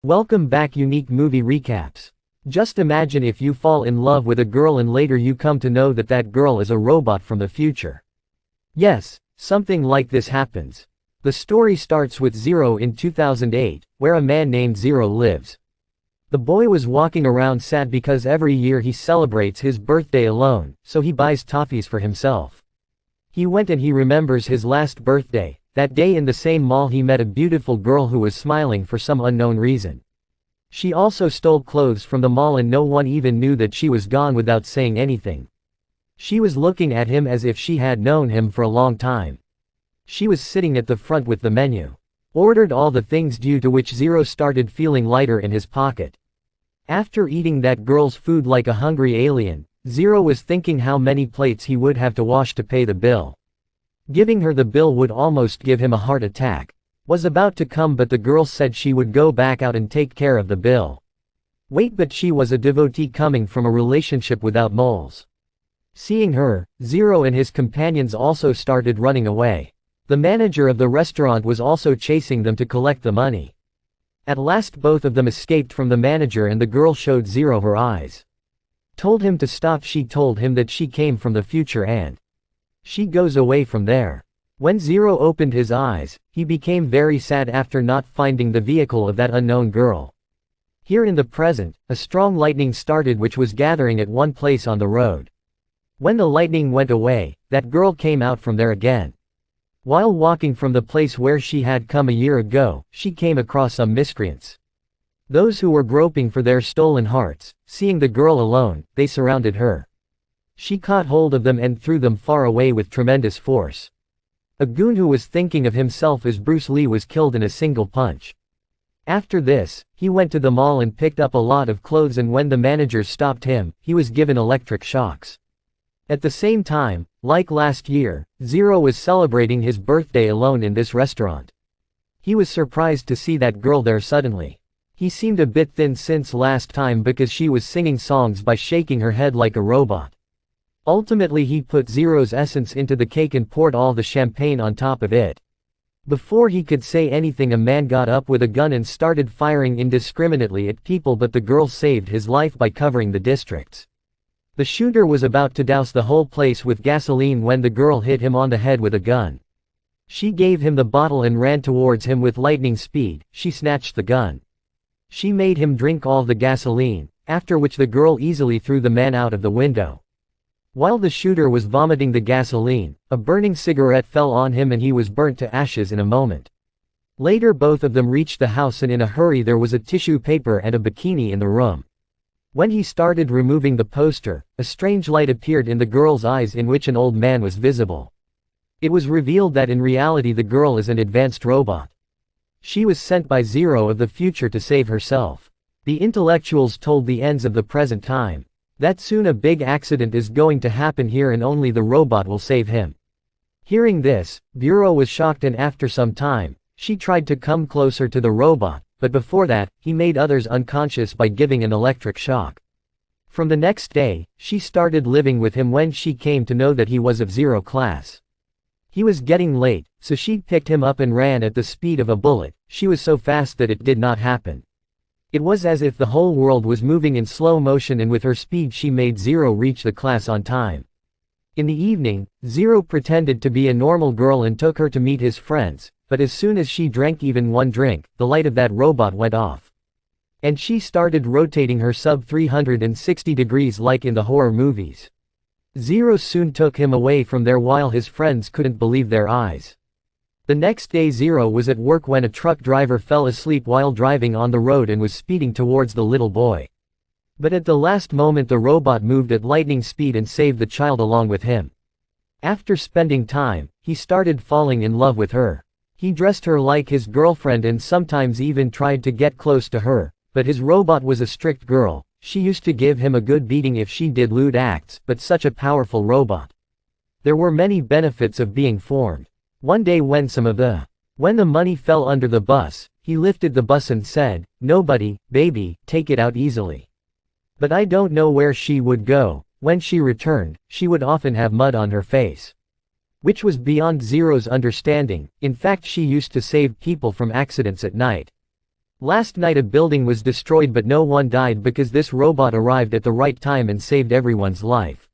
Welcome back Unique Movie Recaps. Just imagine if you fall in love with a girl and later you come to know that that girl is a robot from the future. Yes, something like this happens. The story starts with Zero in 2008, where a man named Zero lives. The boy was walking around sad because every year he celebrates his birthday alone, so he buys toffees for himself. He went and he remembers his last birthday. That day in the same mall he met a beautiful girl who was smiling for some unknown reason. She also stole clothes from the mall and no one even knew that she was gone without saying anything. She was looking at him as if she had known him for a long time. She was sitting at the front with the menu. Ordered all the things, due to which Zero started feeling lighter in his pocket. After eating that girl's food like a hungry alien, Zero was thinking how many plates he would have to wash to pay the bill. Giving her the bill would almost give him a heart attack. Was about to come, but the girl said she would go back out and take care of the bill. Wait, but she was a devotee coming from a relationship without moles. Seeing her, Zero and his companions also started running away. The manager of the restaurant was also chasing them to collect the money. At last both of them escaped from the manager and the girl showed Zero her eyes. Told him to stop. She told him that she came from the future and she goes away from there. When Zero opened his eyes, he became very sad after not finding the vehicle of that unknown girl. Here in the present, a strong lightning started which was gathering at one place on the road. When the lightning went away, that girl came out from there again. While walking from the place where she had come a year ago, she came across some miscreants. Those who were groping for their stolen hearts. Seeing the girl alone, they surrounded her. She caught hold of them and threw them far away with tremendous force. A goon who was thinking of himself as Bruce Lee was killed in a single punch. After this, he went to the mall and picked up a lot of clothes, and when the manager stopped him, he was given electric shocks. At the same time, like last year, Zero was celebrating his birthday alone in this restaurant. He was surprised to see that girl there suddenly. He seemed a bit thin since last time because she was singing songs by shaking her head like a robot. Ultimately he put Zero's essence into the cake and poured all the champagne on top of it. Before he could say anything, a man got up with a gun and started firing indiscriminately at people, but the girl saved his life by covering the districts. The shooter was about to douse the whole place with gasoline when the girl hit him on the head with a gun. She gave him the bottle and ran towards him with lightning speed. She snatched the gun. She made him drink all the gasoline, after which the girl easily threw the man out of the window. While the shooter was vomiting the gasoline, a burning cigarette fell on him and he was burnt to ashes in a moment. Later both of them reached the house and in a hurry there was a tissue paper and a bikini in the room. When he started removing the poster, a strange light appeared in the girl's eyes in which an old man was visible. It was revealed that in reality the girl is an advanced robot. She was sent by Zero of the future to save herself. The intellectuals told the ends of the present time that soon a big accident is going to happen here and only the robot will save him. Hearing this, Zero was shocked, and after some time, she tried to come closer to the robot, but before that, he made others unconscious by giving an electric shock. From the next day, she started living with him when she came to know that he was of Zero class. He was getting late, so she picked him up and ran at the speed of a bullet. She was so fast that it did not happen. It was as if the whole world was moving in slow motion, and with her speed she made Zero reach the class on time. In the evening, Zero pretended to be a normal girl and took her to meet his friends, but as soon as she drank even one drink, the light of that robot went off. And she started rotating her sub 360 degrees like in the horror movies. Zero soon took him away from there while his friends couldn't believe their eyes. The next day Zero was at work when a truck driver fell asleep while driving on the road and was speeding towards the little boy. But at the last moment the robot moved at lightning speed and saved the child along with him. After spending time, he started falling in love with her. He dressed her like his girlfriend and sometimes even tried to get close to her, but his robot was a strict girl. She used to give him a good beating if she did lewd acts, but such a powerful robot. There were many benefits of being formed. One day when the money fell under the bus, he lifted the bus and said, "Nobody, baby, take it out easily." But I don't know where she would go. When she returned, she would often have mud on her face, which was beyond Zero's understanding. In fact, she used to save people from accidents at night. Last night a building was destroyed but no one died because this robot arrived at the right time and saved everyone's life.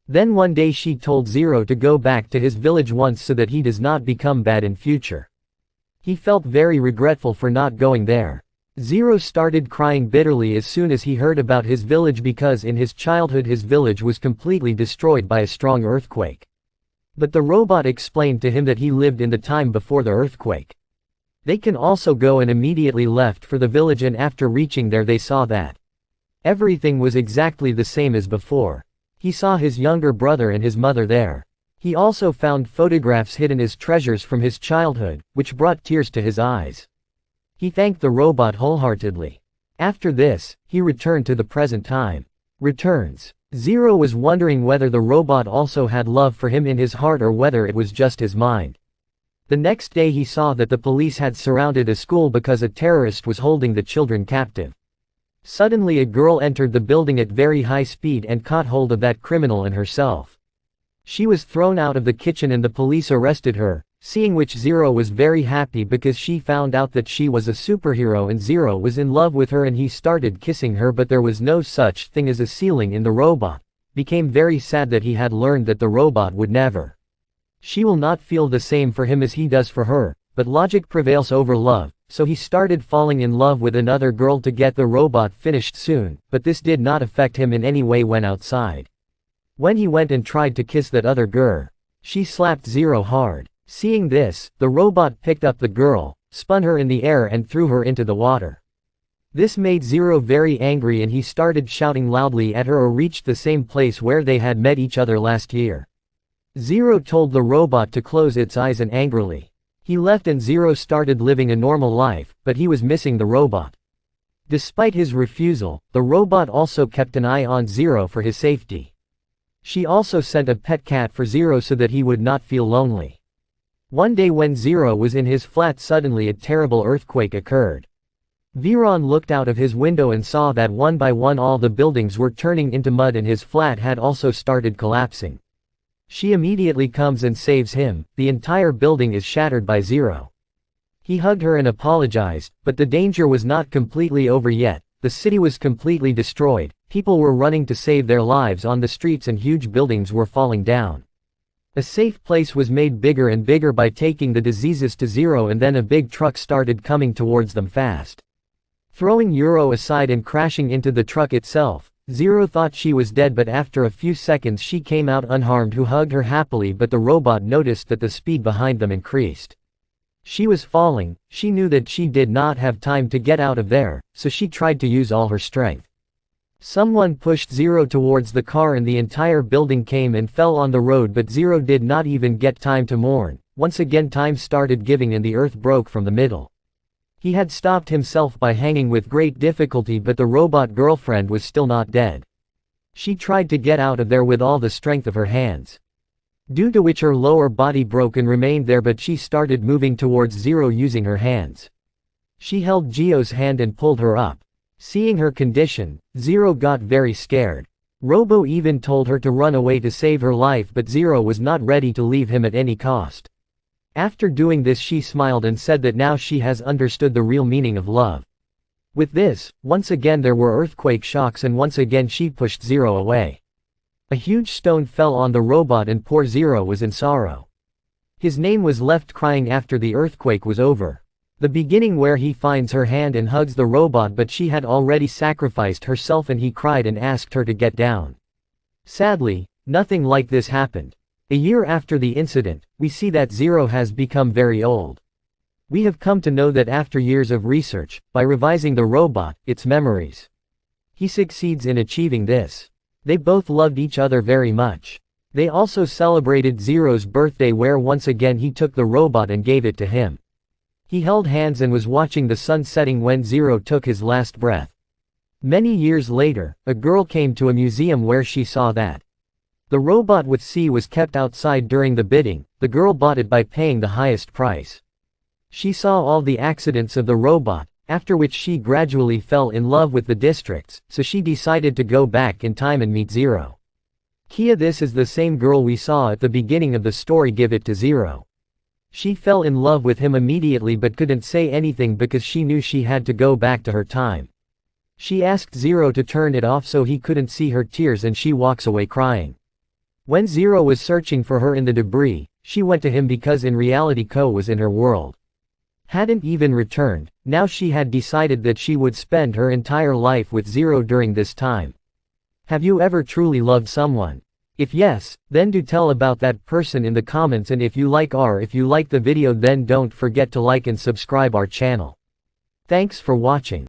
Then one day she told Zero to go back to his village once so that he does not become bad in future. He felt very regretful for not going there. Zero started crying bitterly as soon as he heard about his village because in his childhood his village was completely destroyed by a strong earthquake. But the robot explained to him that he lived in the time before the earthquake. They can also go and immediately left for the village, and after reaching there they saw that everything was exactly the same as before. He saw his younger brother and his mother there. He also found photographs hidden as treasures from his childhood, which brought tears to his eyes. He thanked the robot wholeheartedly. After this, he returned to the present time. Returns. Zero was wondering whether the robot also had love for him in his heart or whether it was just his mind. The next day he saw that the police had surrounded a school because a terrorist was holding the children captive. Suddenly a girl entered the building at very high speed and caught hold of that criminal and herself. She was thrown out of the kitchen and the police arrested her, seeing which Zero was very happy because she found out that she was a superhero and Zero was in love with her and he started kissing her, but there was no such thing as a ceiling in the robot. Became very sad that he had learned that the robot would never. She will not feel the same for him as he does for her, but logic prevails over love, so he started falling in love with another girl to get the robot finished soon, but this did not affect him in any way when outside. When he went and tried to kiss that other girl, she slapped Zero hard. Seeing this, the robot picked up the girl, spun her in the air and threw her into the water. This made Zero very angry and he started shouting loudly at her or reached the same place where they had met each other last year. Zero told the robot to close its eyes and angrily. He left and Zero started living a normal life, but he was missing the robot. Despite his refusal, the robot also kept an eye on Zero for his safety. She also sent a pet cat for Zero so that he would not feel lonely. One day when Zero was in his flat, suddenly a terrible earthquake occurred. Viron looked out of his window and saw that one by one all the buildings were turning into mud and his flat had also started collapsing. She immediately comes and saves him. The entire building is shattered by Zero. He hugged her and apologized, but the danger was not completely over yet. The city was completely destroyed, people were running to save their lives on the streets and huge buildings were falling down. A safe place was made bigger and bigger by taking the diseases to Zero, and then a big truck started coming towards them fast. Throwing Euro aside and crashing into the truck itself, Zero thought she was dead, but after a few seconds she came out unharmed, who hugged her happily, but the robot noticed that the speed behind them increased. She was falling, she knew that she did not have time to get out of there, so she tried to use all her strength. Someone pushed Zero towards the car and the entire building came and fell on the road, but Zero did not even get time to mourn. Once again time started giving and the earth broke from the middle. He had stopped himself by hanging with great difficulty, but the robot girlfriend was still not dead. She tried to get out of there with all the strength of her hands, due to which her lower body broke and remained there, but she started moving towards Zero using her hands. She held Geo's hand and pulled her up. Seeing her condition, Zero got very scared. Robo even told her to run away to save her life, but Zero was not ready to leave him at any cost. After doing this she smiled and said that now she has understood the real meaning of love. With this, once again there were earthquake shocks and once again she pushed Zero away. A huge stone fell on the robot and poor Zero was in sorrow. His name was left crying after the earthquake was over. The beginning where he finds her hand and hugs the robot, but she had already sacrificed herself and he cried and asked her to get down. Sadly, nothing like this happened. A year after the incident, we see that Zero has become very old. We have come to know that after years of research, by revising the robot, its memories, he succeeds in achieving this. They both loved each other very much. They also celebrated Zero's birthday, where once again he took the robot and gave it to him. He held hands and was watching the sun setting when Zero took his last breath. Many years later, a girl came to a museum where she saw that the robot with C was kept outside during the bidding. The girl bought it by paying the highest price. She saw all the accidents of the robot, after which she gradually fell in love with the districts, so she decided to go back in time and meet Zero. Kia, this is the same girl we saw at the beginning of the story, give it to Zero. She fell in love with him immediately but couldn't say anything because she knew she had to go back to her time. She asked Zero to turn it off so he couldn't see her tears and she walks away crying. When Zero was searching for her in the debris, she went to him because in reality Ko was in her world. Hadn't even returned, now she had decided that she would spend her entire life with Zero during this time. Have you ever truly loved someone? If yes, then do tell about that person in the comments, and if you like the video then don't forget to like and subscribe our channel. Thanks for watching.